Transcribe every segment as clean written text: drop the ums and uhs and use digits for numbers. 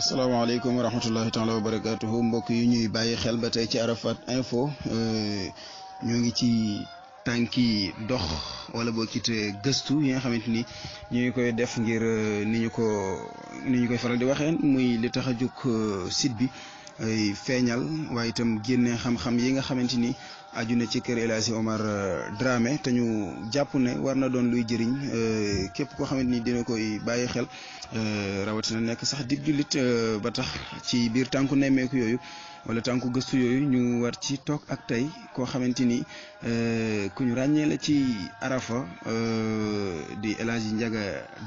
asalaamaaleykum wa rahmatullahi taala wa barakaatuhu mbokk yi ñuy bàyyi xel ba tey ci Arafat info ñoo ngi ci tànki dox wala boo ci te gëstu yi nga xamante ni ñu ngi koy def ngir ni ñu koy faral di waxee muy li tax a jóg site bi feeñal waaye itam génne xam-xam yi nga xamante ni aju na ci kër El Hadji Omar Dramé te ñu jàpp ne war na doon luy jëriñ képp koo xamante ni dina koy bàyyi xel rawatina nekk sax dib jullit ba tax ci biir tànku nemmeeku yooyu wala tànku gëstu yooyu ñu war ci toog ak tey koo xamante ni ku ñu ràññee la ci Arafa di El Hadji Ndiaga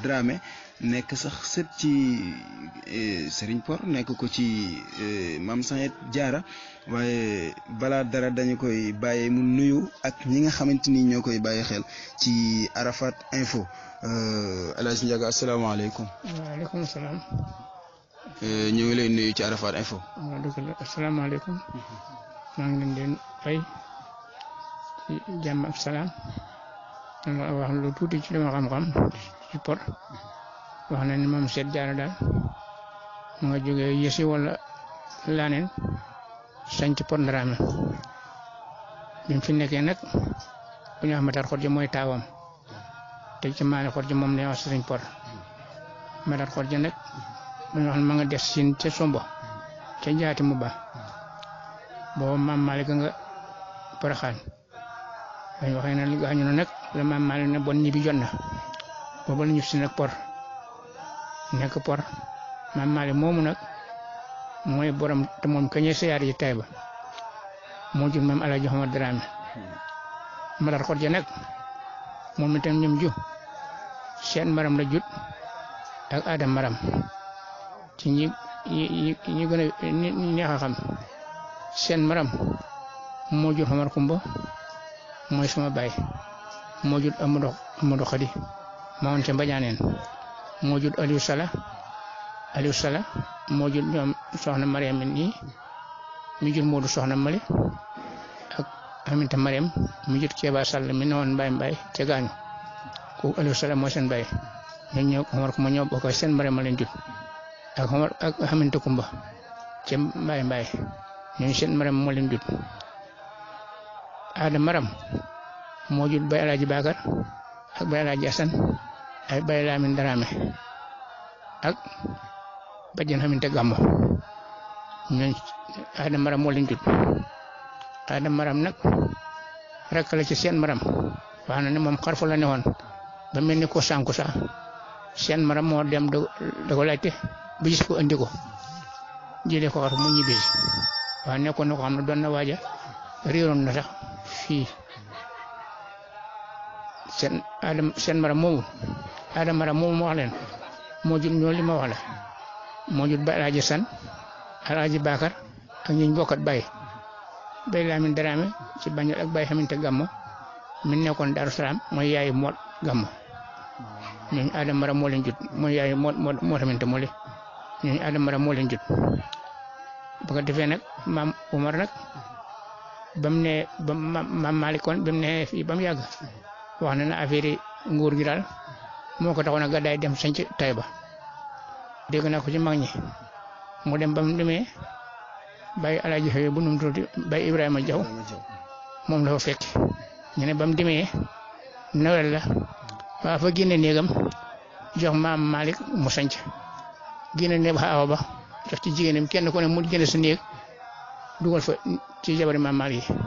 Dramé nekk sax sët ci Serigne Por nekk ko ci Mame Sayed Diarra waaye balaa dara dañu koy bàyyee mu nuyu ak ñi nga xamante ni ñoo koy bàyyi xel ci Arafat info El Hadji Ndiaga asalaamaaleykum. waaleykum salaam. ñu ngi lay nuyu ci Arafat info. waaw dëgg la asalaamaaleykum. maa ngi leen di fay ci jàmm ak salaam. dama wax lu tuuti ci dama xam-xam ci Por. wax na ni Mame Sayed Diarra daal mu nga jógee Yessi wala Laneen sanc Por Dramé bi mu fi nekkee nag bu ñu wax Matar Xorja mooy taawam te ci Maale Xorja moom lay wax Sëriñ Por Matar Xorja nag bu ñu wax ne ma nga des siin ca Sombo ca jaati mu ba booba Maam Maalik nga Poroxaan dañ waxee ne li gaañu na nag la Maam Maalik ne bon ñibbi jot na booba la ñu si nag Por nekk Por Maam Maalik moomu nag mooy borom te moom kañee siyaar yi Tayba moo jur Maam El Hadji Omar Dramé Matar Xorja nag moom itam ñoom ju seen maram la jut ak Adam maram ci ñi gën a neex a xam seen maram moo jur Omar Kumba mooy sama baay moo jur Amadou Xadi ma woon ca Mbajaaneen moo jur Aliou Sala moo jur ñoom soxna Mariam nii mi jur Moodu soxna Mali ak Aminta Mariam mi jur Keeba Sall mi ne woon Mbaye ca gaañu kooku Aliou Sala mooy seen baay ñoom ñoo Omar Kumba ñoo bokk seen Mariam ma leen jur ak Omar ak Aminta Kumba ca Mbaye ñooñu seen Mariam moo leen jur Aada Maram moo jur Baye El Hadji Bakar ak Baye El Hadji Assane ak Baye Lamine Dramé ak Badiane Aminta Gambo ñooñu Aada Maram moo leen jur Aada Maram nag rek la ci seen Maram wax na ne moom xarfu la ne woon ba mel ni ko sànku sax seen Maram moo dem da ko laajte ba gis ko andi ko jëlee ko xarfu mu ñibbi waaw nekkoon na ko xam ne doon na waaja réeroon na sax fii seen Maram moomu Aada Maram moomu ma wax leen moo jur ñoo li ma wax la moo jur Baye El Hadji San El Hadji Bakar ak ñi ñu bokkat Baye Baye Lamine Dramé ci Banjul ak Baye Aminta Gammo mi nekkoon Daaru Salaam mooy yaayu Moot Gammo ñooñu Aada Maram moo leen jut mooy yaayu Moot Aminta moo ñooñu Aada Maram moo leen jut bu ko defee nag Maam Umar nag ba mu ne ba Maam Maalik kon ba mu ne fii ba mu yàgg wax na ne affaire nguur gi daal moo ko taxoon a gàddaay dem sanc Tayba dégg naa ko ci mag ñi mu dem ba mu demee Baye El Hadji xëy bu nu mu tuuti Baye Ibrahima Diaw moom la fa fekk ñu ne ba mu demee Noël la waa fa génne néegam jox Maam Malick mu sanc génne néeg ba awa ba jox ci jigéenam kenn ku ne mu génne sa néeg dugal fa ci jabari Maam Malick yi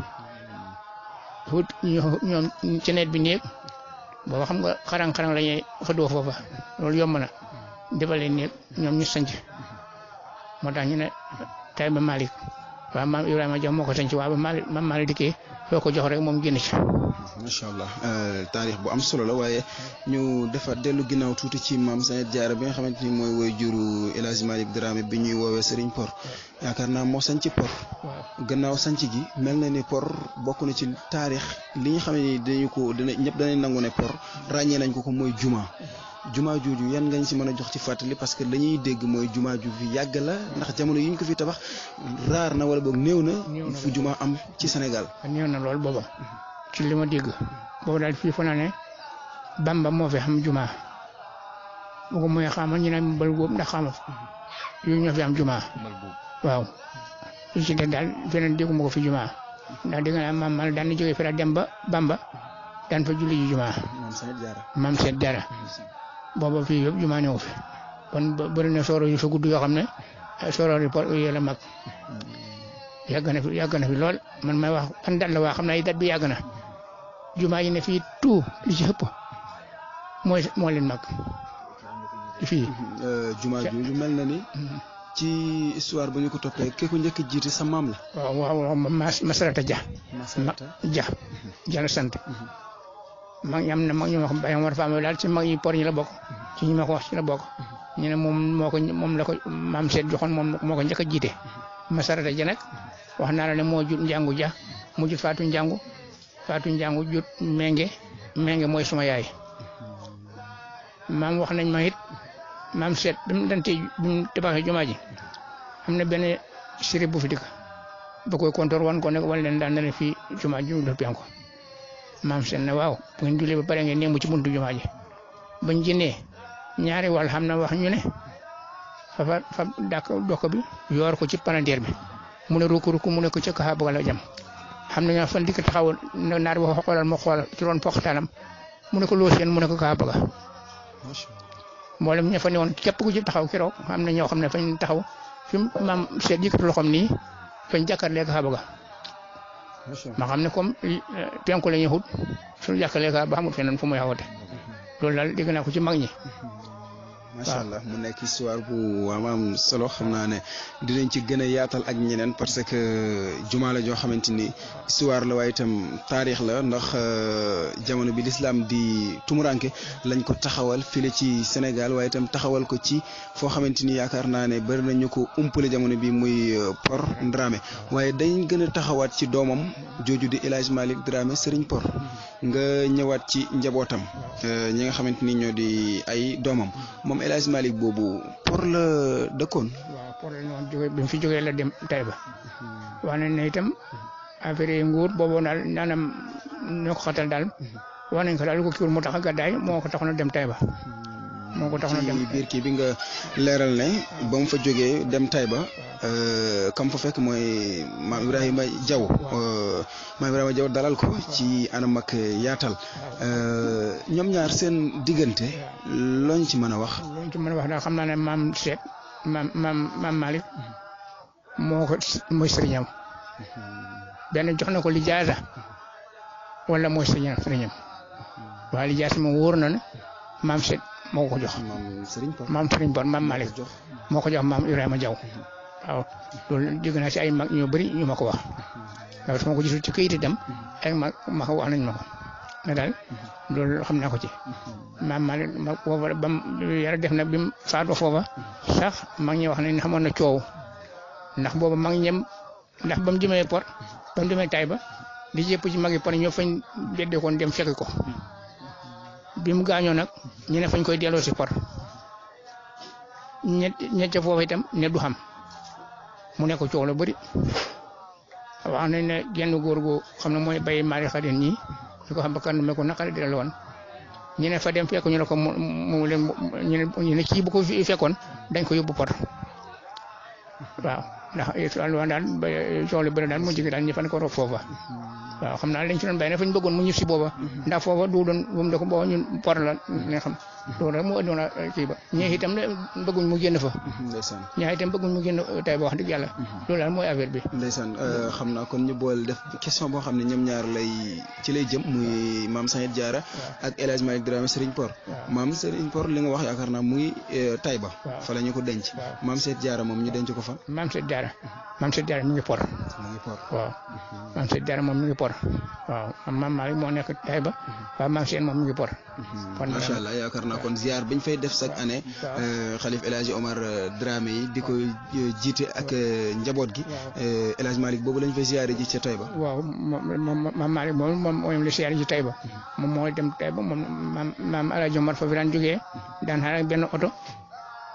wut ñoom ci net bi néeg booba xam nga xarang-xarang la ñuy fëddoo foofa loolu yomb na defalee néeg ñoom ñu sanc moo tax ñu ne Tayba Malick waaw Maam Ibrahima Diaw moo ko sanc waaw ba Maam Malick dikkee foo ko jox rek moom génn ci. macha allah taarix bu am solo la waaye ñu defaat dellu ginnaaw tuuti ci Mame Sayed Diarra bi nga xamante ni mooy woy juru El Hadji Malick Dramé bi ñuy woowee Serigne Por yaakaar naa moo sanc Por. gannaaw sanc gi mel na ni Por bokk na ci taarix li nga xam ne ñëpp danañ nangu ne Por ràññee nañ ko mooy juma jooju yan ngañ si mën a jox ci fàttali parce que lañuy dégg mooy juma ju fi yàgg la ndax jamono yi ñu ko fi tabax raar na wala boog néew na fu juma am ci Sénégal. néew na lool booba ci li ma dégg boobu daal fii fa naa ne Bamba moo fi xam juma bu ko mooy xamal ñu ne bal góob ndax xamal yu ñoo fi am jumaa waaw yu ci des daal feneen dégguma ko fi jumaa ndax dégg naa maam mal daan na jógee fi la dem ba Bamba daan fa julli ji jumaa maam seet jaara booba fii yëpp jumaa ñëw fi kon bëri na sooro yu fa gudd yoo xam ne sooro yi por yee la mag yàgg na fi lool man may wax ban dat la waa xam naa dat bi yàgg na jumaa yi ne fii tout li ci ëpp moo leen mag fii jumaa jooju mel na ni ci histoire bu ñu ko toppee ki ko njëkk jiite sa maam la. waaw Masarata Dia la sant. mag ñi am na mag ñu ma ko Baye Omar Fam daal ci mag yi por ñi la bokk ci ñi ma ko wax ci la bokk ñu ne moom la ko maam seet joxoon moom moo ko njëkk a jiite. Masarata Dia nag wax naa la ne moo jut Njàngu Dia mu jut Fatou Njàngu jut Menge mooy suma yaay. maam wax nañ ma it maam seet bi mu tabaxee jumaa ji am na benn sirib bu fi dikk ba koy kontoor wan ko ne wala leen daan na ne fii jumaa ji def penku maam seet ne waaw bu ngeen jullee ba pare ngeen nemmu ci buntu jumaa ji bañ jëndee ñaari wàll xam na wax ñu ne fa dàq dokk bi yoor ko ci palanteer bi mu ne rukk mu ne ko ca kaa bëgg la jam xam na ñoo fan dikk taxaw naar bi xoolal ma xool ci roon poxtaanam mu ne ko loo seen mu ne ko kaa bëgg mboolem ña fa ne woon képp ku ci taxaw keroog am na ñoo xam ne fañ taxaw fi maam seet yëkkati loxoom nii fañ jàkkaarloo Kaaba ga ma xam ne comme penku la ñuy xut suñu jàkkaarloo Kaaba ba xamul feneen fu muy xawate loolu daal dégg naa ko ci mag ñi. macha allah mu nekk histoire bu am solo xam naa ne dinañ ci gën a yaatal ak ñeneen parce que jumaa la joo xamante ni histoire la waaye itam taarix la ndax jamono bi lislaam di tumuranke lañ ko taxawal fii ci Sénégal waaye itam taxawal ko ci foo xamante ni yaakaar naa ne bëri nañu ko umpale jamono bi muy Por Dramé waaye dañ gën a taxawaat ci doomam jooju di El Hadj Malick Dramé Serigne Por nga ñëwaat ci njabootam ñi nga xamante ni ñoo di ay doomam moom El Hadj Malick boobu Por la dëkkoon. waaw Por la ñu jógee bi mu fi jógee la dem Taïba wax nañ ne itam affaire yi nguur boobu daal naanam ñoo ko xatal daal wax nañ ko daal lu ko kiiwul mu tax a gàddaay moo ko taxoon a dem Taïba. moo ko taxoon a dem ci biir kii bi nga leeral ne ba mu fa jógee dem Taïba kam fa fekk mooy maam Ibrahima Diaw. maam Ibrahima Diaw dalal ko ci anam ak yaatal ñoom ñaar seen diggante looñ ci mën a wax. looñ ci mën a wax daal xam naa ne maam seet maam Malick moo ko mooy sëriñam benn jox na ko lijaasa wala mooy sëriñam waaye lijaasa moom wóor na ne maam seet moo ko jox maam Serigne Por maam Malick moo ko jox maam Ibrahima Diaw waaw loolu dégg naa si ay mag ñu bëri ñu ma ko wax waaw su ma ko gisul ci këyit itam ay mag ma ko wax nañ ma ko ne daal loolu xam naa ko ci maam Malick ma foofa ba yàlla def na bi mu faatoo foofa sax mag ñi wax nañ xamoon na coow ndax booba mag ñem ndax ba mu jëmee Por ba mu demee Taïba di yëpp ci mag yi Por ñoo fañ beddeekoon dem fekk ko bi mu gaañoo nag ñu ne fañ koy delloo si Por ñett ca foofu itam ne du xam mu nekk coow la bëri wax nañ ne genn góor gu xam ne mooy bay Malick Xadim ñi ñu ko xam ba kan ko naqari di la woon ñu ne fa dem fekk ñu ne ko mu leen ñu ne kii bu ko fekkoon dañ ko yóbbu Por waaw ndax loolu daal ba coow la bëri daal mu jigi daal ñu fan ko rob foofa waaw xam naa lañ ci doon bàyyi ne fañ bëggoon mu ñib si booba ndax foofa du doon bu mu de ko booba ñun Por la nga xam loolu rek moo ëndoon kii ba ñee itam bëgguñ mu génn fa ñaa itam bëgguñ mu génn Taïba wax dëgg yàlla loolu daal mooy affaire bi ndeysaan xam naa kon ñu boole def question boo xam ne ñoom ñaar ci lay jëm muy maam Saïd Diarra ak El Hadj Malick Dramé Serigne Por maam Serigne Por li nga wax yaakaar naa muy Taïba fa la ñu ko denc maam Saïd Diarra moom ñu denc ko fa maam Saïd Diarra mi ngi Por waaw maam Saïd Diarra moom mi ngi Por waaw maam Malick moo nekk Taïba waaw maam Saïd moom mi ngi Por macha allah yaakaar naa kon ziar biñ fay def chaque année xalif El Hadj Omar Dramé yi di ko jiite ak njaboot gi El Hadj Malick boobu lañ fay ziare ji ca Taïba waaw maam Malick moom la ziare ji Taïba moom moo dem Taïba moom maam El Hadj Omar fa fi daan jógee daan xaar benn oto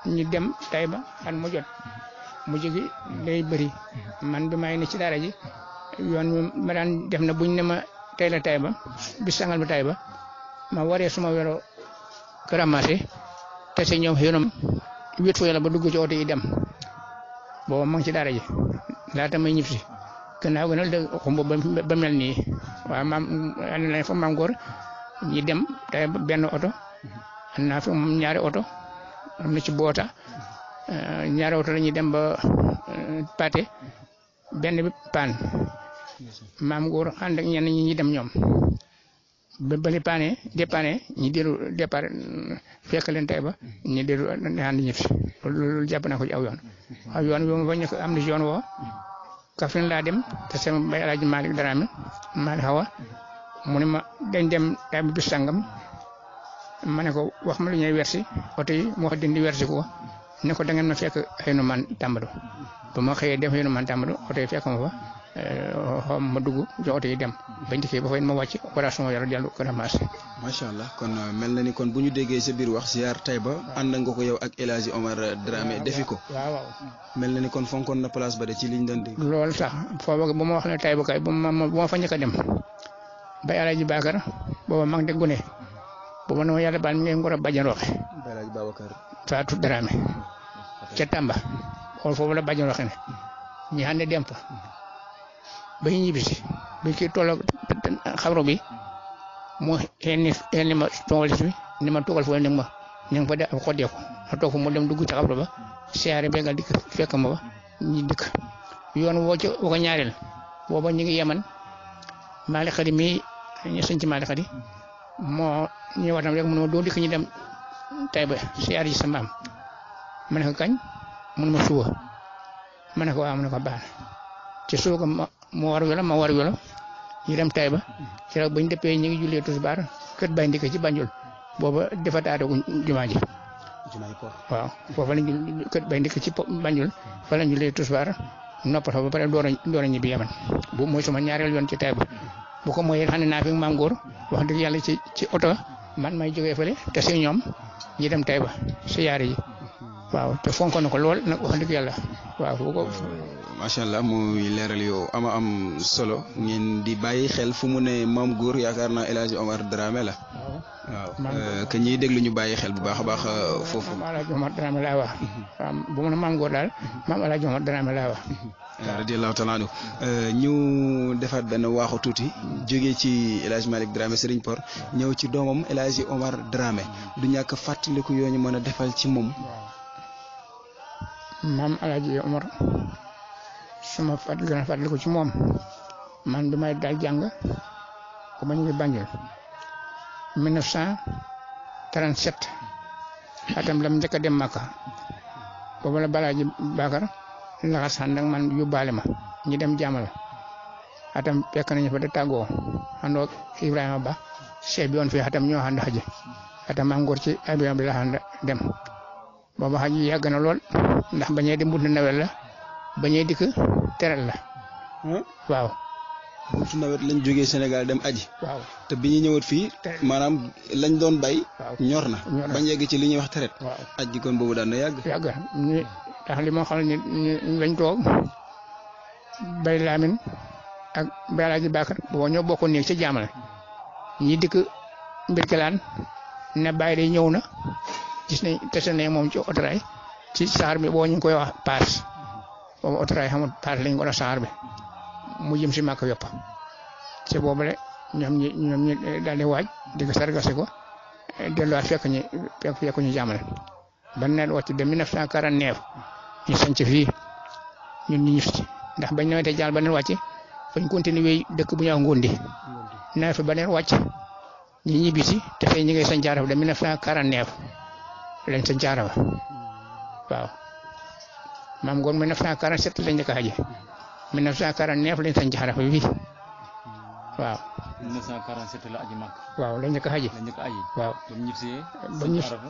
ñu dem Taïba at mu jot mu jógi day bëri man bi may ne ci dara ji yoon ma daan def na buñ ne ma tey la Taïba bis sangal ba Taïba ma waree suma wero Kër Amathé te si ñoom wét fa yàlla ba dugg ci oto yi dem booba ma ngi ci daara ji laata may ñib si gannaaw gën a dëgg xumb ba mel nii waaw maam andi nañ fa maam góor ñi dem tey benn oto am naa fi moom ñaari oto am na ci boota ñaari oto la ñuy dem ba pate benn bi paan maam góor ànd ak ñenn ñi dem ñoom ba bali paane dépanne ñi dellu départ fekk leen tey ba ñi dellu ànd ñëpp si loolu jàpp naa ko ci aw yoon bi ma fa ñëkk am na yoon woo Kaffrine laa dem te sama bay Alaaji Malick Dramé Malick Hawa mu ne ma dañ dem tay bi bis sàngam ma ne ko wax ma lu ñuy wersi oto yi mu wax dindi wersi ko ne ko da ngeen ma fekk xëy na man tàmbadu ba ma xëyee dem xëy na man tàmbadu oto yi fekk ma fa xaw ma dugg ci oto yi dem bañ dikkee ba fay ma wàcc opération yor dellu ko ramassé. macha allah kon mel na ni kon bu ñu déggee sa biir wax ziar Taïba ànd nga ko yow ak El Hadji Omar Dramé defi ko. waaw mel na ni kon fonkoon na place ba de ci liñ doon dégg. loolu sax foofu bu ma wax ne Taïba kay bu ma fa njëkk a dem bay El Hadji Bakar booba mag de gune booba nag yàlla baal mi ngi ngor a bàjjan roxe. bay El Hadji Babacar. Fatou Dramé ca Tamba xool foofu la bàjjan roxe ne ñi ànd dem fa. ba ñu ñibbisi bi kii tolloo xabro bi mu xëy ma tongalis bi ni ma toogal foofu ne ma ñu ngi fa def xoddee ko ma toog fa mu dem dugg ci xabro ba siyaare bi nga dikk fekk ma ba ñi dikk yoon woo ca woo ko ñaareel booba ñu ngi yeman Malick Khady mii ñu sëñ ci Malick Khady moo ñëwaatam rek mun ma doo dikk ñu dem Taïba siyaare yi sa maam ma ne ko kañ mun ma suba ma ne ko waaw ma ne ko baax ci suuga mu war welo ma war welo ñu dem Taïba ci rek bañ dëppee ñu ngi jullee tisbaar kër bay ndike ci Banjul booba defataate gu jumaa ji waaw foofa lañ kër bay ndike ci Banjul fa lañ jullee tisbaar noppal fa ba pare door a ñibbi Yaman bu mooy sama ñaareel yoon ci Taïba bu ko mooy xam ne naa fi maam góor wax dëgg yàlla ci oto man may jógee fële te si ñoom ñi dem Taïba si yaare yi waaw te fonk na ko lool nag wax dëgg yàlla waaw bu ko macha allah muy leeral yow ama am solo ngeen di bàyyi xel fu mu ne maam góor yaakaar naa El Hadji Omar Dramé la. waaw que ñiy déglu ñu bàyyi xel bu baax a baax foofu. maam El Hadji Omar Dramé laa wax waaw bu mu ne maam góor daal maam El Hadji Omar Dramé laa wax. radiyallahu taala anhu ñu defaat benn waaxu tuuti jógee ci El Hadji Malick Dramé Serigne Por ñëw ci doomam El Hadji Omar Dramé du ñàkk fàttaliku yoo ñu mën a defal ci moom. maam El Hadji Omar. suma gën a fàttaliku ci moom man bi may daal jàng ko ma ñu ngi Banjul 1937 atam lam njëkk a dem Makka boobu la Balaaji Bakar laxas ànd ak man yóbbaale ma ñu dem jaamal atam fekk nañu fa da tàggoo àndoo Ibrahima Ba chef bi woon fii atam ñoo ànd xaji atam maam góor ci avion bi la ànd dem booba xaji yàgg na lool ndax bañee di mbut nawet la bañee dikk teral la waaw. buntu nawet lañ jógee Sénégal dem aji. waaw te bi ñu ñëwaat fii. maanaam lañ doon bay. ñor na bañ yegg ci li ñuy wax teret. waaw aji kon boobu daan na yàgg. yàgg ñu tax li ma xam ne lañ toog bay Lamine ak bay Alaaji Bakar boo ñoo bokk néeg ci jaamal ñi dikk mbirkelaan ne bàyyi day ñëw na gis nañ tese ne moom ci otoraay ci saar bi boo ñu ngi koy wax paas. boobu otoraay xamul paas lañ ko doon saxaar bi mu jëm si Màkka yëpp ci boobule ñoom ñi daal di waaj di ko sargase ko delluwaat fekk ñu jàmmale ba nawet wàcc de 1949 ñu sanc fii ñun ñu ñëf ci ndax bañ nawetee jàll ba neen wàcc fañ continué wéy dëkk bu ñu wax Ngondi nawet fi ba neen wàcc ñu ñibbi si te fay ñu ngi sanc Arafa de 1949 lañ sanc Arafa waaw maam góor 1947 lañ njëkk a xaji 1949 lañ sañ ci Arafa bi waaw. 1947 la aji Makka. waaw lañ njëkk a xaji. lañ njëkk a aji. waaw ba mu ñibbisee.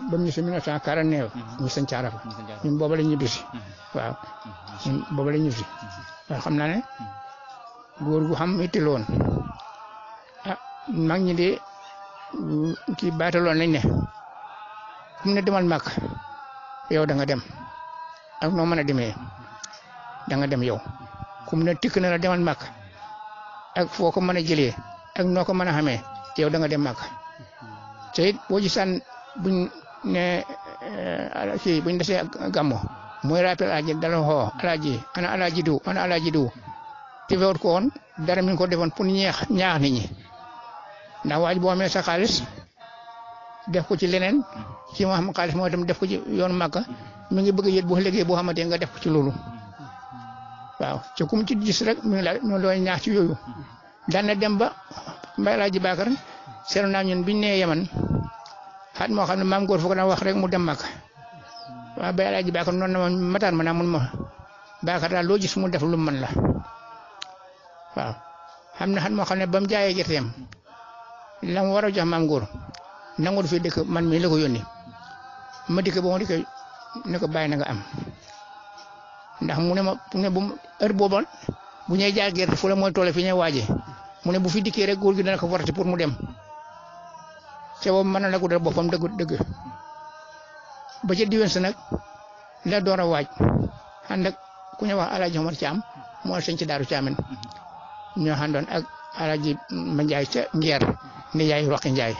ba mu ñibbisee 1949. ñu sañ ci Arafa. ñun booba lañ ñibbisi. waaw ñun booba lañ ñibbisi. waaw xam naa ne góor gu xam itti loon ah mag ñi de kii baataloon nañ ne kum ne demal Makka yow da nga dem. ak noo mën a demee da nga dem yow kum ne tikk na la demal Makka ak foo ko mën a jëlee ak noo ko mën a xamee yow da nga dem Makka te it boo gisaan buñ ne kii buñ desee gàmmo muy rappel alaaji dala xoo alaaji diw te fewut ko woon dara mi ngi ko defoon pour ñaax nit ñi ndax waaj boo amee sa xaalis def ko ci leneen ci moo xam xaalis moo itam def ko ci yoonu Màkka mi ngi bëgg a yët boo liggéey boo xamante nga def ko ci loolu waaw ci kum ci gis rek mi ngi looy ñaax ci yooyu daan na dem ba Mbay Alaaji Bakar seetlu naa ñun biñ nee Yaman xat moo xam ne maam góor foog na wax rek mu dem Màkka waaw Mbay Alaaji Bakar noonu na ma mataan ma naa mun ma Bakar daal loo gis mu def lu mën la waaw xam na xat moo xam ne ba mu jaayee gerteem la mu war a jox maam góor nangu fi dëkk man mii la ko yónni ma dikk ba ma dikk ne ko bàyyi na nga am ndax mu ne bu heure boobu bu ñuy jaay gerte fu la mooy toole fi ñuy waajee mu ne bu fi dikkee rek góor gi dana ko warati pour mu dem ca boobu mën na la ko dal boppam dëgg ba ca diwen sa nag la door a waaj ànd ak ku ñu wax Alaaji Omar Caam moo sëñ ci Daaru Caamen ñoo àndoon ak Alaaji Ma Njaay ca Ngeer ne yaay Roqi Njaay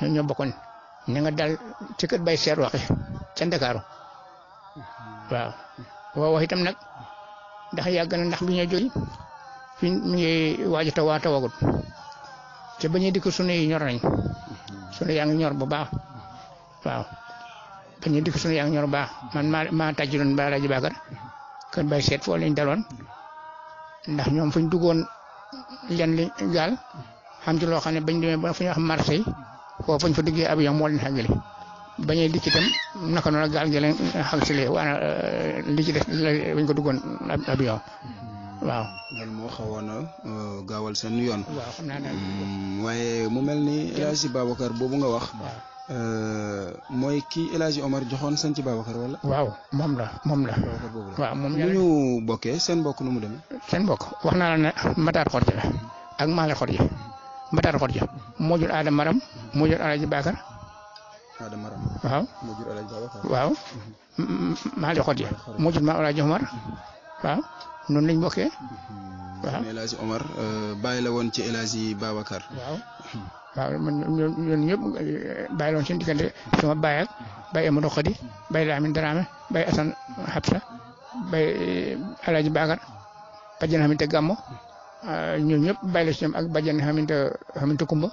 ñoo bokkoon ña nga dal ci kër bay seer Roqi ca Ndakaaru waaw wax itam nag ndax yàgg na ndax bi ñuy jóg fi mi ngi waaj a tawagut te ba ñuy dikk sunu yi ñor nañ sunu yaa ngi ñor bu baax waaw ba ñuy dikk sunu yaa ngi ñor bu baax man maa tàjjuloon ba Alaaji Bakar kër bay seet foo lañ daloon ndax ñoom fuñ duggoon len li gaal xam ci loo xam ne bañ demee ba fu ñuy wax Marseille foofu fañ fa diggee avion moo leen xàggale bañuy dikk itam naka noonu gaal gi leen xag si lee waana li ci des bañ ko duggoon avion waaw. loolu moo xawoon a gaawal seen yoon. waaw xam naa daal. waaye mu mel ni El Hadji Babacar boobu nga wax. mooy kii El Hadji Omar joxoon sëñ ci Babacar wala. waaw moom la. Babacar boobu la waaw moom lu ñu bokkee seen mbokk nu mu demee. seen mbokk wax naa la ne Matar Xorja la ak Maale Xorja Matar Xorja moo jur Adama Maram moo jur Alaaji Bakar. Adama Maram. waaw moo jur Alaaji Babacar. waaw Maale Xorja moo jur Maam Alaaji Omar waaw noonu lañ bokkee. waaw El Hadji Omar bàyyi la woon ci El Hadji Babacar. waaw man ñun ñëpp bàyyi la woon seen diggante sama baay ak Baye Amadou Khadi Baye Lamine Dramé Baye Assane Habsa Baye Alaaji Bakar Badiane Haminte Gammo ñoom ñëpp bàyyi la si ñoom ak Badiane Haminte Kumba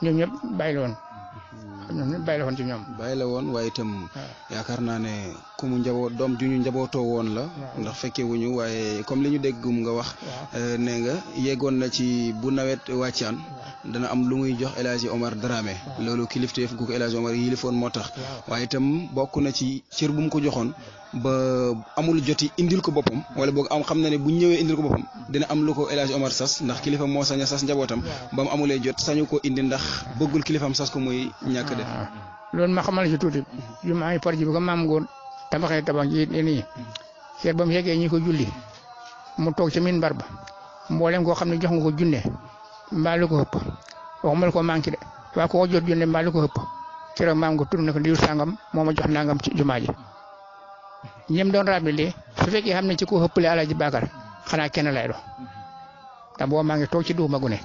ñoom ñëpp bàyyi la woon. ñoom ñëpp bàyyi la woon ci ñoom. bàyyi la woon waaye itam yaakaar naa ne ku mu doom ju ñu njabootoo woon la. ndax fekke wuñu waaye comme li ñu déggum nga wax. nee nga yeggoon na ci bu nawet wàccaan. dana am lu muy jox El Hadji Omar Dramé. loolu kilifteef gu ko El Hadji Omar yilifoon moo tax. waaye itam bokk na ci cër bu mu ko joxoon ba amul joti indil ko boppam wala boog xam na ne bu ñëwee indil ko boppam dina am lu ko El Hadji Omar sas ndax kilifa moo sañ a sas njabootam ba mu amulee jot sañu ko indi ndax bëggul kilifam sas ko muy ñàkk def. loolu ma xamal ci tuuti yu maa ngi parji bi ko maam góor tabaxee tabax ji nii seet ba mu yeggee ñi ko julli mu toog ca minbar ba mboolem koo xam ne jox nga ko junne mbaa lu ko ëpp waxuma la ko manqué de waaye koo jot junne mbaa lu ko ëpp keroog maam nga tur ne ko diw sàngam moo ma jox nangam ci jumaa ji ñem doon rappelé su fekkee xam ne ci ko ëppale Alaaji Bakar xanaa kenn lay doon te boo maa ngi toog ci duuma gu ne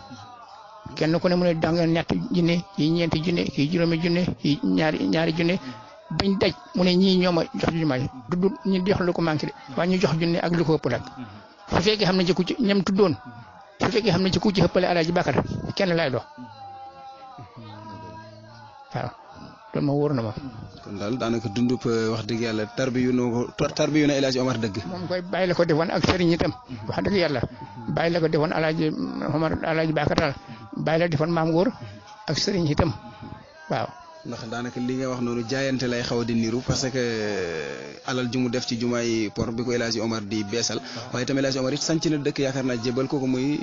kenn ku ne mu ne da nga ñetti junne yi ñeenti junne yi juróomi junne yi ñaari junne bañ daj mu ne ñii ñoo ma jox jumaa ji du ñu jox lu ko manqué de waaye ñu jox junne ak lu ko ëpp nag su fekkee xam ne ci ku ci ñem tuddoon su fekkee xam ne ci ku ci ëppale Alaaji Bakar kenn lay doon waaw loolu ma wóor na ma. kon daal daanaka dundub wax dëgg yàlla tarbiyu na El Hadji Omar dëgg. moom koy bàyyi la ko defoon ak sëriñ itam wax dëgg yàlla bàyyi la ko defoon Alaaji Omar Alaaji Bakar daal bàyyi la defoon maam góor ak sëriñ itam waaw. ndax daanaka li nga wax noonu jaayante lay xaw di niru parce que alal ju mu def ci jumaay port bi ko El Hadji Omar di beesal waaye itam El Hadji Omar it sanc na dëkk yaakaar naa jébal kooku muy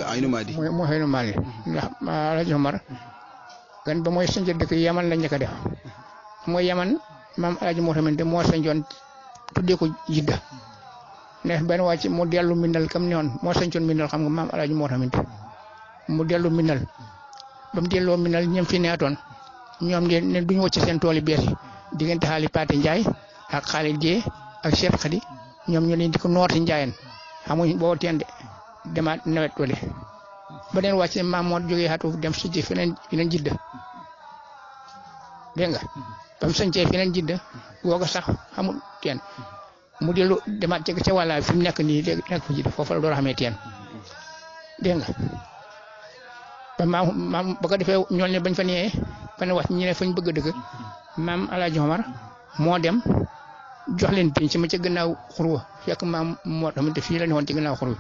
Aynu Maadi. muy Aynu Maadi ndax Alaaji Omar gan ba mooy sanc dëkk Yaman la njëkk a def mooy Yaman maam Alaaji moo xamante moo sancoon tuddee ko Jidda ne benn wàcc mu dellu Mindal kam ne woon moo sancoon Mindal xam nga maam Alaaji moo xamante mu dellu Mindal ba mu delloo Mindal ñoom fi neetoon ñoom ne duñu wacc seen tool yi bees yi diggante xaali Paate Njaay ak xaali Jee ak Cheikh Khady ñoom ñu leen di ko nooti Njaayeen xamuñ boo teen de demaat nawet wala ba den wàcc maam moo jógee xatu dem si feneen Jidda dégg nga ba mu sañcee feneen jidda googa sax xamul teen mu dellu demaat ca wàlla fi mu nekk nii léegi nekk fa jidda foofu la door a xamee teen dégg nga ba maam ba ko defee ñool ne bañ fa nee ba ne wax ñu ne fañ bëgg a dëkk maam Alaaji Omar moo dem jox leen pinc ma ca gannaaw xurwa fekk maam moo xamante fii la ne woon ci gannaaw xurwa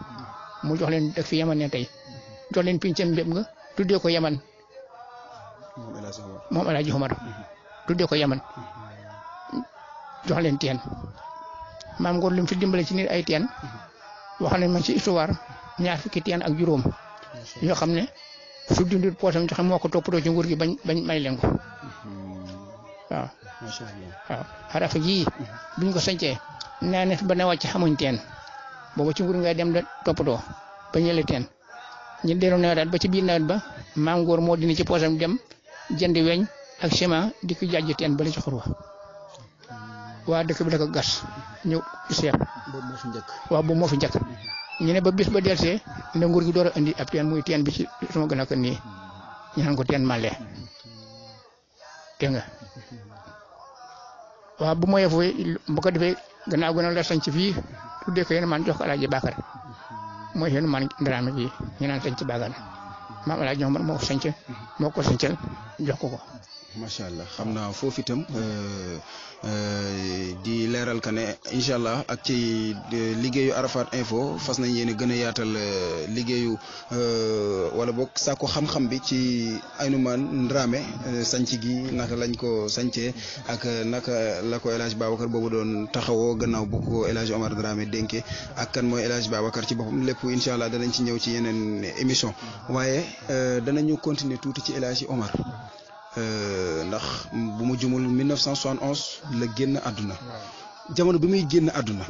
mu jox leen dëkk fi yaman ne tey jox leen pincam mbéb nga tuddee ko yaman moom Alaaji Omar tuddee ko yaman jox leen teen maam Ngor lim fi dimbale ci nit ay teen wax nañ ma ci histoire ñaar fukki teen ak juróom yoo xam ne su dundul poosam joxe moo ko toppatoo ci nguur gi bañ may leen ko waaw. macha allah waaw xarafa ji buñ ko sañcee naa ne ba ne wàcc xamuñ teen boobu ci nguur ngay dem da toppatoo ba ñële teen ñu dellu nawet ba ci biir nawet ba maam Ngor moo dindi ci poosam dem jënd weñ ak ciment di ko jàjj teen ba la ci xurwa waa dëkk bi da ko gas ñëw seet. boobu moo fi njëkk. waaw boobu moo fi njëkk ñu ne ba bis ba delsee ne nguur gi door a indi ab teen muy teen bi ci sama gën a kër nii ñu naan ko teen Màlle dégg nga waaw bu ma yefoo bu ko defee gannaaw gën a la sañ ci fii tuddee ko yéen man jox ko Alaaji Bakar mooy yéen man Dramé fii ñu naan sañ ci Bakar maam Alaaji Omar moo ko sañcal jox ko ko. macha allah xam naa foofu itam di leeral ka ne incha allah ak ci liggéeyu Arafat Info fas nañ yéen a gën a yaatal liggéeyu wala boog sàkku xam-xam bi ci Aynoumane Dramé sanc gi naka lañ ko sancee ak naka la ko El Hadj Babacar boobu doon taxawoo gannaaw bu ko El Hadj Omar Dramé dénkee ak kan mooy El Hadj Babacar ci boppam lépp incha allah danañ ci ñëw ci yeneen émission waaye danañu continuer tuuti ci El Hadj Omar. Ndax bu mu jumul 1971 la génn àdduna jamono bi muy génn àdduna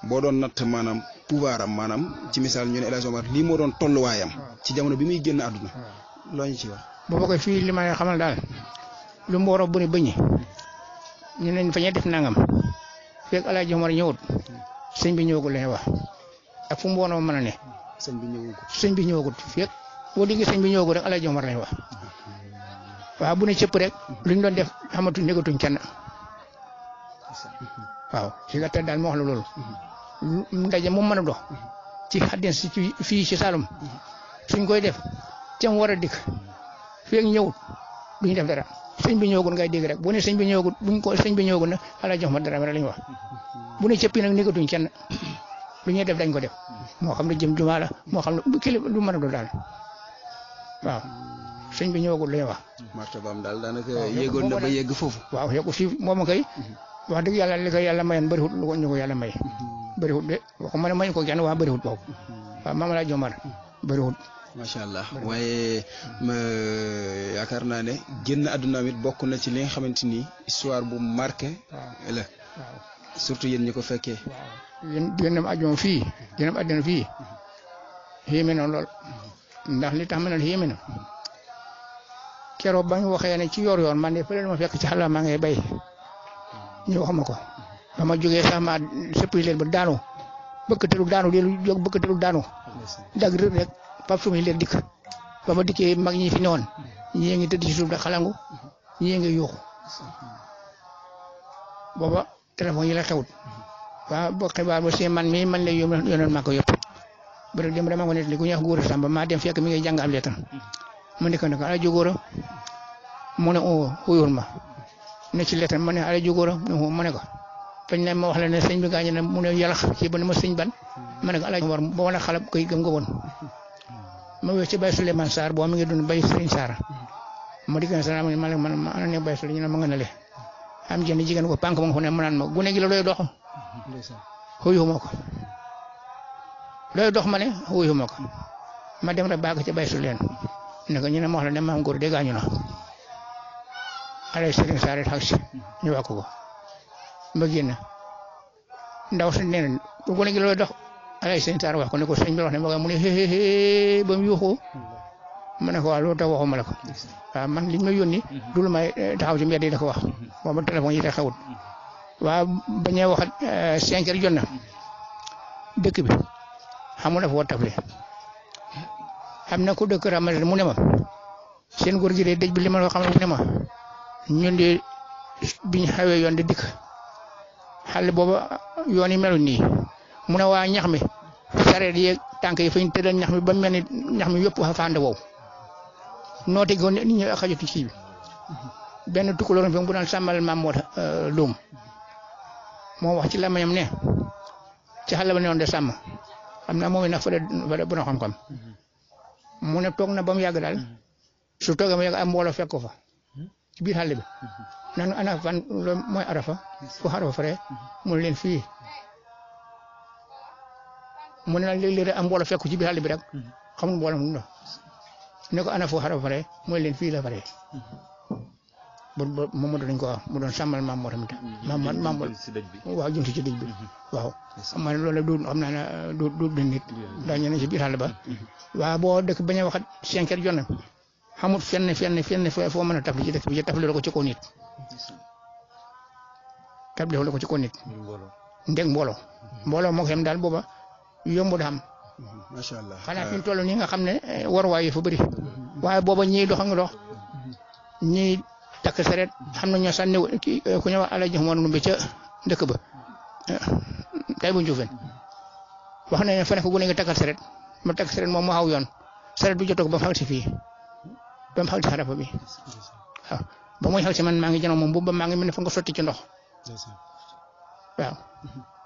boo doon natt maanaam pouvoir am maanaam ci misaal ñu ne El Hadj Omar lii moo doon tolluwaayam ci jamono bi muy génn àdduna loo ñu ci wax. booba koy fii li may xamal daal lu mbooloo bu ne bëñi ñu ne fa ñuy def nangam fekk El Hadj Omar ñëwut sëñ bi ñëwagul lañuy wax ak fu mbooloo mën a ne. sëñ bi ñëwagul fekk boo déggee sëñ bi ñëwagul rek El Hadj Omar lañuy wax. waaw bu ne cëpp rek luñ doon def xamatuñ negatuñ kenn waaw si gàttal daal moo wax la loolu ndaje mu mën a dox ci xaddeen si fii ci Saloum suñ koy def cam war a dikk feeg ñëwut duñ def dara sëñ bi ñëwagul ngay dégg rek bu ne sëñ bi ñëwagul buñ ko sëñ bi ñëwagul nag ala jox ma dara rek lañ wax bu ne cëppi nag negatuñ kenn lu ñuy def dañ ko def moo xam ne jëm jumaa la moo xam ne kili lu mën a doon daal waaw sëñ bi ñëwagul lay wax. martabaam daal daanaka yéegoon na ba yegg foofu. waaw yeggu fii moom kay wax dëgg yàlla li ko yàlla mayoon bëriwut lu ko ñu ko yàlla may. bëriwut de waxuma ne mayu ko kenn waa bëriwut boobu waaw Maam Alaaji Omar bëriwut. macha allah waaye yaakaar naa ne génn àddunaam it bokk na ci li nga xamante ni histoire bu marqué. la surtout yéen ñi ko fekkee. waaw yéen génnam àdduna fii génnam àdduna fii yéeme na lool ndax li tax ma ne la yéeme na. keroog ba ñu waxee ne ci yor man de fële ma fekk ci xalaat maa ngay bay ñu wax ma ko ba ma jógee sax ma sëppi leen ba daanu bëkkatalu daanu dellu jóg bëkkatalu daanu dag rek Pape Soumi leen dikk ba ma dikkee mag ñi fi newoon ñii ngi tëdd ci suuf da xalangu ñii ngi yuuxu booba téléphone yi la xewut waaw ba xibaar ba see man mii man lay yónnoon maa ko yëpp ba rek dem dama ko net li ku ñuy wax góor Samba maa dem fekk mi ngay jàng am lettre ma nekk nag ala jógóora mu ne xuyul ma ne ci lettre ma ne ala jógóora ma ne ko fañ ne ma wax la ne sëñ bi gaañ na mu ne yàllax ci ba ne ma sëñ ban ma ne ko ala war ba wane xalab koy gëm nga woon ma wéy ci Baye Souleymane Sarr boo mi ngi doon Baye Serigne Sarr ma dikk na Sarr ma ana ne Baye Souleymane ma nga ne le am jenn jigéen ko pànk ma nga fa ne ma naan ma gune gi la looy dox xuyu ma ko looy dox ma ne xuyu ma ko ma dem rek baag ci Baye Souleymane ne ko ñu ne ma wax la ne maam góor de gaañu na alay Serigne Sarr xag si ñu wax ko ma génn ndaw si nee na bu gone gi looy dox alay Serigne Sarr wax ko ne ko sëñ bi wax ne ma mu ne xeexeexee ba mu yuuxu ma ne ko waaw loolu tax waxuma la ko waaw man liñ ma yónni du lu may taxaw ci mbedd yi da ko wax booba téléphone yi da xewut waaw bañee wax 5 heures jot na dëkk bi xamul dafa war tafle am na ku dëkk Ramadane mu ne ma seen góor gi de dëj bi li ma la xam ne mu ne ma ñun de biñ xawee yoon di dikk xale booba yoon yi melu nii mu ne waa ñax mi sareet yeeg tànk yi fañ tëddal ñax mi ba mel ni ñax mi yëpp fa fànde wow noote goon nit ñi xajatu ci bi benn tukulóor fi bu daan sàmmal maam moo luum moo wax ci lamañam ne ci xale ba ne woon de sàmm xam naa moom it nag fa de bu na xam-xam mu ne toog na ba mu yàgg daal su toogee mu yàgg am mbooloo fekk ko fa ci biir xale bi naan ana fan loolu mooy arafa fu arafa fare mu ne leen fii mu ne léeg-léeg rek am mbooloo fekk ci biir xale bi rek xamul mbooloo mu ne ko ana fu arafa fare mu ne leen fii la fare moom dañ ko wax mu doon sàmmal maam moo tamit maam waaw jëm si ci dëj bi waaw xam naa loolu du xam naa ne du nit daa ñëw si biir xale ba waaw boo dëkk bañ a waxat 5 heures jot na xamut fenn foo mën a tafli ci dëkk bi tafli la ko ci kaw nit tafli la ko ci kaw nit ndeg mbooloo moo ko xem daal booba yomb da xam macha allah xanaa fi mu toll nii nga xam ne waruwaay yi fa bëri waaye booba ñii dox nga dox ñii takk sareet xam na ñoo sànni ku ñëw Alaaji Umar Ndumbe ca dëkk ba tay bu Njuufeen wax nañ ne fa ne ko gune nga takkal sareet ma takk sareet moom mu xaw yoon sareet bi jotoo ko ba mu xal si fii ba mu xal si xarafa bi waaw ba muy xal si man maa ngi jënoon moom boobu maa ngi mel ne fa nga sotti ci ndox waaw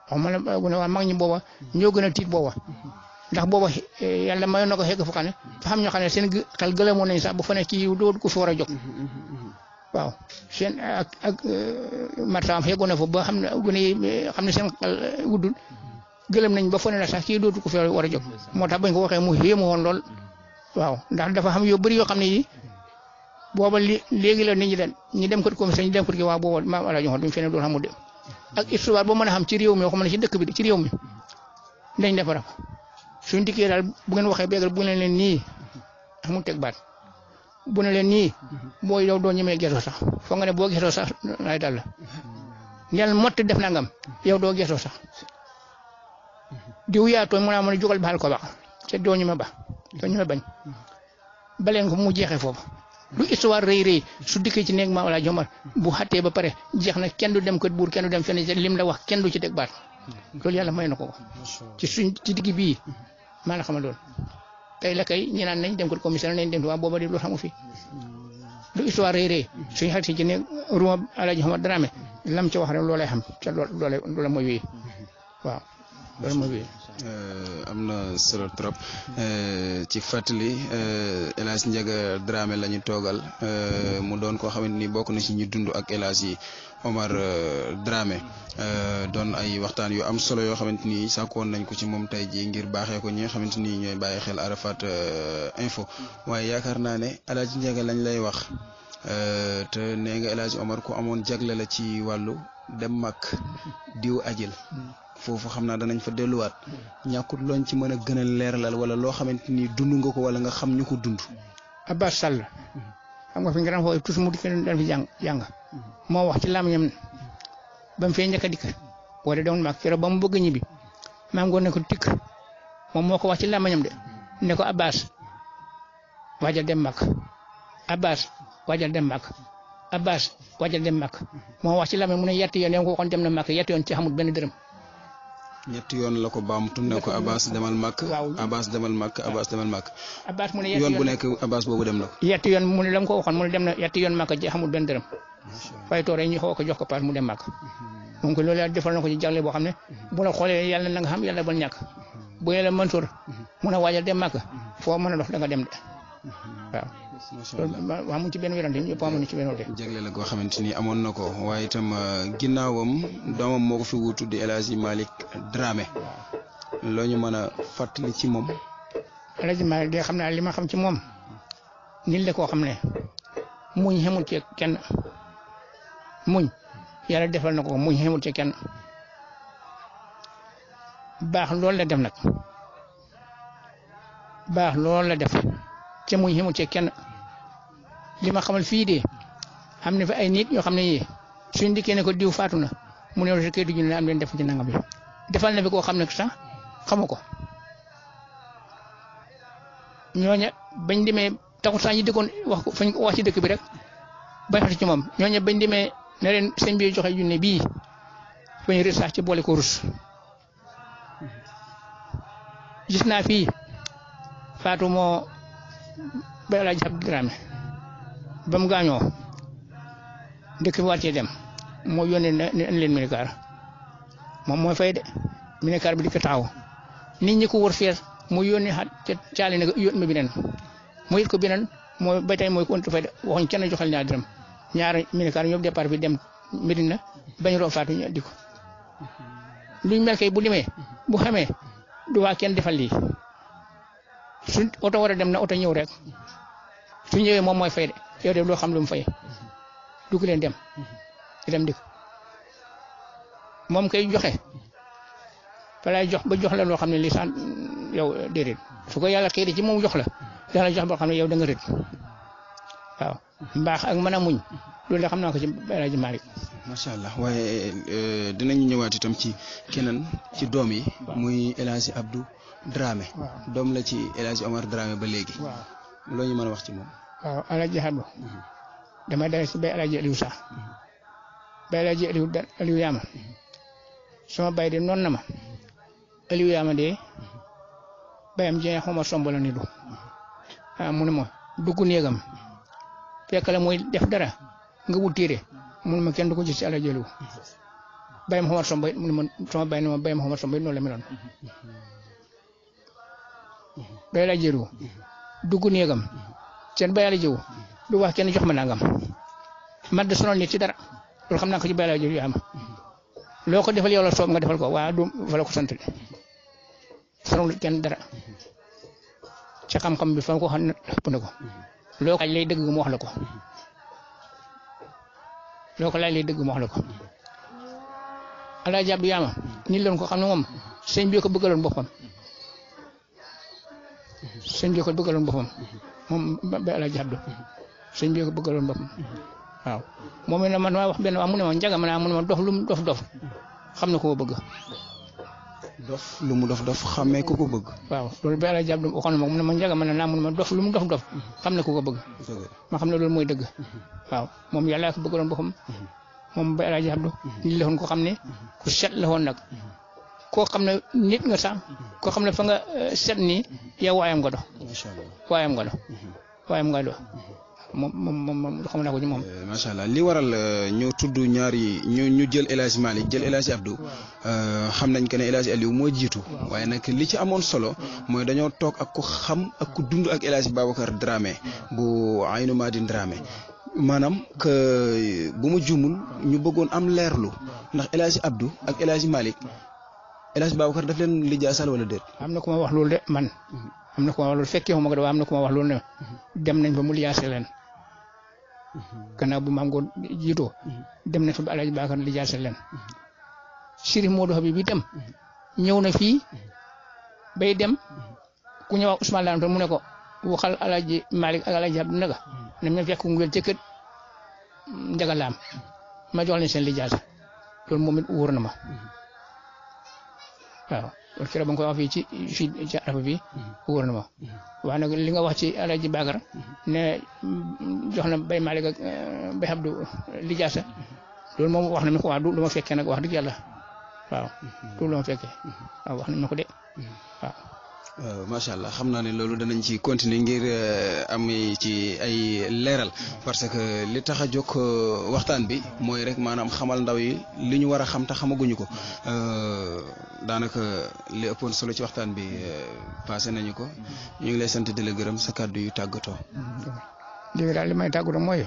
wax ma la gune waa mag ñi booba ñoo gën a tiit booba ndax booba yàlla mayoon na ko xegg fu xam ne fa xam ñoo xam ne seen xel gëlëmoon nañ sax bu fa ne kii doo ko fi war a jóg waaw seen ak martaam xeegoon na fa ba xam ne gune yi xam ne seen xel guddul gëlëm nañ ba fa ne la sax kii dootu ko fi war a jóg moo tax bañ ko waxee mu yéemu woon lool waaw ndax dafa xam yu bëri yoo xam ne yi booba léegi la nit ñi dem ko commission ñi dem ko ki waaw booba maam Alaaji Umar duñ fene doon xamul de ak histoire boo mën a xam ci réew mi yoo xam ne ci dëkk bi ci réew mi dañ defara ko suñ dikkee daal bu ngeen waxee béykat bu ne leen nii amul teg baat bu ne leen nii booy yow doo ñemee gesoo sax foog nga ne boo gesoo sax lay dal la ñel mott def nangam yow doo gesoo sax diw yaa tooñ mu naa mën a jógal baal ko ba te doo ñeme bañ baleen ko mu jeexee foofu lu histoire rëy su dikkee ci néeg Maam Alaaji Umar bu xattee ba pare jeex na kenn du dem kër buur kenn du dem fenn lim la wax kenn du ci teg baat loolu yàlla may na ko ci digg bii maa la xamal loolu tey la kay ñi naan nañ dem ko commission nañ dem waa booba di lu xamu fi lu histoire rëy suñu xarit ci ne ruma Alaaji Umar Dramé lam ci wax rek loolay xam ca loola mooy wéy waaw loolu mooy wéy am na solo trop ci fàttali El Hadj Ndiaga Dramé la ñu toogal mu doon koo xamante ni bokk na ci ñu dund ak El Hadj Omar Dramé doon ay waxtaan yu am solo yoo xamante ni sàkkoon nañ ko ci moom tey jii ngir baaxee ko ñi nga xamante ni ñooy bàyyi xel Arafat info waaye yaakaar naa ne El Hadj Ndiaga lañ lay wax te nee nga El Hadj Omar ku amoon jagle la ci wàllu dem mag diw ajil foofu xam naa danañ fa delluwaat ñàkkut looñ ci mën a gën a leeralal wala loo xamante ni dund nga ko wala nga xam ñu ko dund. Abbas Sall xam nga fi nga daan foofu tous mu dikk daan fi jàng moo wax ci làmmiñam ba mu fee njëkk a dikk boo dee doon mag keroog ba mu bëgg ñibbi maam ngoon ne ko tikk moom moo ko wax ci làmmiñam de ne ko Abbas waajal dem mag Abbas waajal dem mag Abbas waajal dem mag moo wax ci làmmiñam mu ne yetti yoon yow ko waxoon dem na mag yetti yoon ci xamul benn dërëm. ñetti yoon la ko baamtu ne ko Abbas demal màkk. waaw Abbas demal màkk Abbas demal màkk. Abbas mu ne yoon bu nekk Abbas boobu dem na ko. yetti yoon mu ne la mu ko waxoon mu ne dem na yetti yoon màkk ji xamul benn dërëm. fay toore ñu xaw ko jox ko paas mu dem màkk. moom ko loolu yàlla defal na ko ci jagle boo xam ne bu la xoolee yàlla na nga xam yàlla bal ñàkk bu yàlla Mansour mun a waajal dem màkk foo mën a dox da nga dem de waaw. loolu amuñ ci benn wérante ñëpp amuñu ci benn wérante. jagle la goo xamante ni amoon na ko waaye itam ginnaawam doomam moo ko fi wuutu di El Hadj Malick Dramé loo ñu mën a fàttali ci moom. El Hadj Malick de xam naa li ma xam ci moom nit la koo xam ne muñ xamul ci kenn muñ yàlla defal na ko muñ xamul ci kenn baax loolu la def nag baax loolu la def ca muñ xamul ci kenn. li ma xamal fii de xam ne fa ay nit yoo xam ne yii suñ dikkee ne ko diw faatu na mu ne la kayit ñu ne am leen def ci nangam yi defal na fi koo xam ne sax xamu ko ñooña bañ demee taxut sax ñi dëkkoon wax ko fañ wax ci dëkk bi rek bañ xati ci moom ñooña bañ demee ne leen sëñ bi joxe junne bii bañ rës sax ci boole ko rus gis naa fii Fatou moo ba El Hadj Abdou Dramé ba mu gaañoo dëkk bi wàccee dem moo yónnee ne leen minicar moom mooy fay de minicar bi di ko taxaw nit ñi ko wër fees mu yónnee xat ca caali ne yónni ma beneen mu yit ko beneen mooy ba tey mooy kontu fay de waxuñ kenn joxal ñaar dërëm ñaari minicar ñoom départ bi dem Medina bañ roo Fatou ñu di ko luñ mel kay bu limee bu xamee du waa kenn defal lii suñ oto war a dem na oto ñëw rek su ñëwee moom mooy fay de yow de loo xam lu mu fay dugg leen dem di dem dikk moom kay joxe fa lay jox ba jox la loo xam ne lisaan yow déedéet su ko yàlla xëy ci moom jox la dana jox boo xam ne yow da nga rëdd waaw mbaax ak mën a muñ loolu de xam naa ko ci El Hadj Malick. macha allah waaye dinañu ñëwaat itam ci keneen ci doom yi. muy El Hadj Abdou Dramé. doom la ci El Hadj Omar Dramé ba léegi. loo ñu mën a wax ci moom. waaw El Hadj Abdou. damay dale si bay El Hadj Aliou sax bay El Hadj Aliou Yaama sama bay de noonu na ma Aliou Yaama de bayam jeex xaw ma somb la ni du mu ne ma dugg néegam fekk la muy def dara nga wut téere mu ne ma kenn du ko gis ci El Hadj Aliou bayam xaw ma somb mu ne ma sama bay ne ma bayam xaw ma somb noonu la meloon bay El Hadj Aliou dugg néegam seen bay El Hadj Aliou du wax kenn jox ma nangam man de sonal nit ci dara loolu xam naa ko ci bay El Hadj Aliou Yaama loo ko defal yow la soob nga defal ko waaye du fa la ko sant de sonal kenn dara ci xam-xam bi fa ko xam ne ëpp na ko loo ko laaj lay dëgg mu wax la ko loo ko laaj lay dëgg mu wax la ko El Hadj Abdou Yaama ñi leen ko xam ne moom sëñ bi ko bëggaloon boppam sëñ bi ko bëggaloon boppam moom ba El Hadj Abdou sëñ bi ko bëggaloon boppam waaw moom it man maa wax benn waa mu ne ma njaga ma naa mu ne ma dof lu mu dof xam na ko bëgg. dof lu mu dof xamee ku ko bëgg. waaw loolu ba El Hadj Abdou waxoon na ma mu ne ma njaga ma naa mu ne ma dof lu mu dof xam na ku ko bëgg. ma xam ne loolu mooy dëgg. waaw moom yàlla ko bëggaloon boppam moom ba El Hadj Abdou nit la woon ko xam ne ku set la woon nag koo xam ne nit nga sax koo xam ne fa nga set nii yow waayam nga do. macha allah waayam nga do. moom xam naa ko ci moom. macha allah li waral ñu tudd ñaari ñu jël El Hadj Malick jël El Hadj Abdou xam nañ que ne El Hadj Aliou moo jiitu waaye nag li ci amoon solo mooy dañoo toog ak ku xam ak ku dund ak El Hadj Babacar Dramé bu Aynu Madine Dramé maanaam que bu ma jumul ñu bëggoon am leerlu ndax El Hadj Abdou ak El Hadj Malick El Hadj Babacar daf leen lijaasal wala déet. am na ku ma wax loolu de man am na ku ma wax loolu fekkee wu ma ko de waaye am na ku ma wax loolu ne dem nañ ba mu lijaase leen. gannaaw bu maam ngoon jiitoo dem na fi ba El Hadj Babacar lijaase leen Chérif Modou Habib itam ñëw na fii bay dem ku ñëw Ousmane Lam mu ne ko waxal El Hadj Malick ak El Hadj Abdou Ndaga ne ma fekk ngeen ca kër Njaga Laam ma jox leen seen lijaase loolu moom it wóor na ma waaw loolu keroog ba nga koy wax fii ci arafa bi wóor na ma waaye nag li nga wax ci El Hadj Babacar ne jox na Baye Malick ak Baye Abdou lijaasa loolu moom wax na mi ko waa du lu ma fekkee nag wax dëgg yàlla waaw du lu ma fekkee waaw wax nañ ma ko de waaw. macha allah xam naa ne loolu danañ ci continuer ngir am ci ay leeral parce que li tax a jóg waxtaan bi mooy rek maanaam xamal ndaw yi li ñu war a xam te xamaguñu ko daanaka li ëppoon solo ci waxtaan bi passé nañu ko ñu ngi lay sant di la gërëm sa kàddu yu tàggatoo. léegi daal li may tàggatoo mooy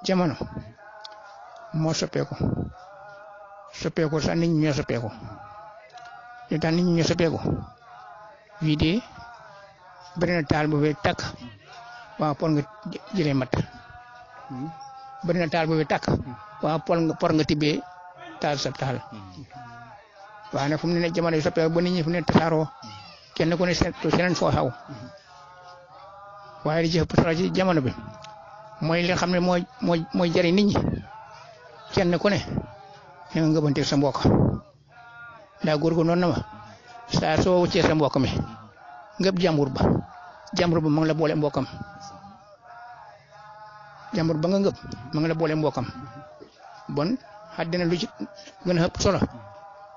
jamono moo soppeeku sax nit ñi ñoo soppeeku li tax nit ñi ñoo soppeeku. wii de bëri na taal bu fay takk waaw por nga jëlee mat bëri na taal bu fay takk waaw por nga tibbee taal sa taal waaye nag fu mu ne jamono yi soppeeku ba nit ñi fu mu ne tasaaroo kenn ku ne seen foo xaw waaye li ci ëpp solo ci jamono bi mooy li nga xam ne mooy jëriñ nit ñi kenn ku ne na nga ngëbanteeg sa mbokk ndaa góor gu noonu na ma saa soo wuccee sa mbokk mi ngëb jàmbur ba ma ngi la boole mbokkam jàmbur ba nga ngëb ma ngi la boole mbokkam bon àddina lu ci gën a ëpp solo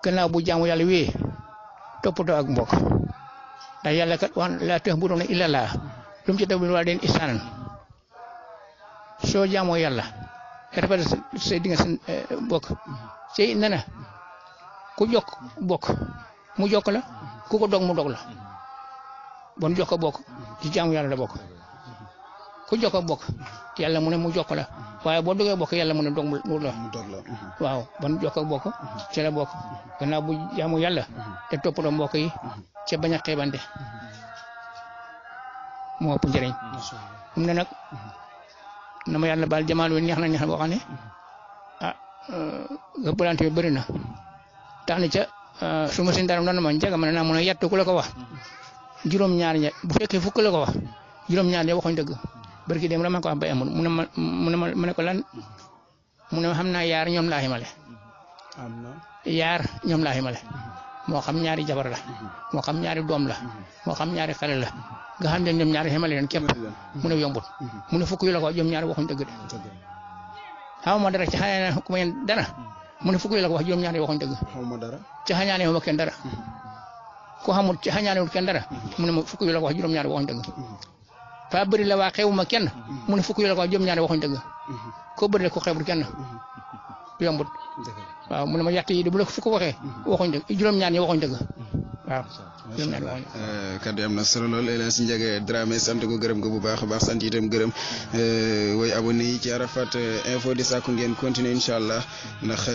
gannaaw bu jaamu yàlla wéyee toppatoo ak mbokk ndax yàlla kat wax laa ta'buduuna illaa llaah lu mu ci def wala den ihsaanan soo jaamoo yàlla rafet say dinga seen bokk ci nana ku jokk bokk mu jokk la ku ko dog mu dog la bon jokk bokk ci jaamu yàlla la bokk ku jokk bokk yàlla mu ne mu jokk la waaye boo dogee bokk yàlla mu ne dog mu la waaw bon jokk bokk ci la bokk gannaaw bu jaamu yàlla te toppatoo mbokk yi ca bañ a xeebante moo ëpp njëriñ mu ne nag na ma yàlla baal jamono bi neex na boo xam ne ëppalante bi bëri na tax na ca su ma si dara noonu ma njaga ma ne naa mun a yàtt ku la ko wax juróom-ñaar ña bu fekkee fukk la ko wax juróom-ñaar ña waxuñ dëgg barki dem la ma ko wax bay amul mu ne ko lan mu ne xam naa yaar ñoom laa ximale yaar ñoom laa ximale moo xam ñaari jabar la moo xam ñaari doom la moo xam ñaari xale la nga xam ne ñoom ñaari ximale leen képp mu ne yombut mu ne fukk yu la ko wax juróom-ñaar waxuñ dëgg de xaw ma dara ci xanaa ne ku ma dara mu ne fukk yu la ko wax juróom-ñaar waxuñ dëgg ci xañaane ma kenn dara ku xamul ci xañaanewul kenn dara mu ne ma fukk yu la ko wax juróom-ñaar waxuñ dëgg fa bëri la waa xewuma kenn mu ne fukk yu la ko wax juróom-ñaar waxuñ dëgg ko bëri la ko xewul kenn yombut waaw mu ne ma yàtt yi de bu la fukk waxee waxuñ dëgg juróom-ñaar ñi waxuñ dëgg waaw kaddu am na solo lool El Hadj Ndiaga Dramé sant ko gërëm ko bu baax a baax sant itam gërëm woy abonné yi ci Arafat info di sàkku ngeen continuer incha allah ndax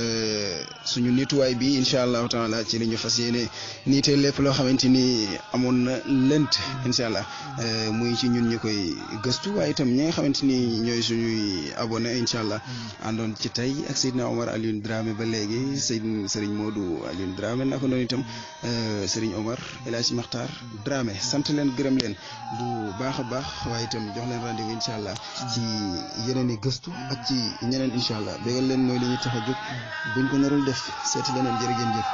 suñu nituwaay bi incha allahu taala ci li ñu fas yéene niitee lépp loo xamante ni amoon na lënt incha allah muy ci ñun ñu koy gëstu waaye itam ñi nga xamante ni ñooy suñuy abonné incha allah àndoon ci tey ak Seydina Omar Alioune Dramé ba léegi Serigne Modou Alioune Dramé naka noonu itam Serigne Omar El Hadj Makhtar Dramé sant leen gërëm leen bu baax a baax waaye itam jox leen rendez-vous incha allah ci yeneen i gëstu ak ci ñeneen incha allah bégal leen mooy li ñu tax a jóg buñ ko narul def seeti leneen jërë ngeen jëf.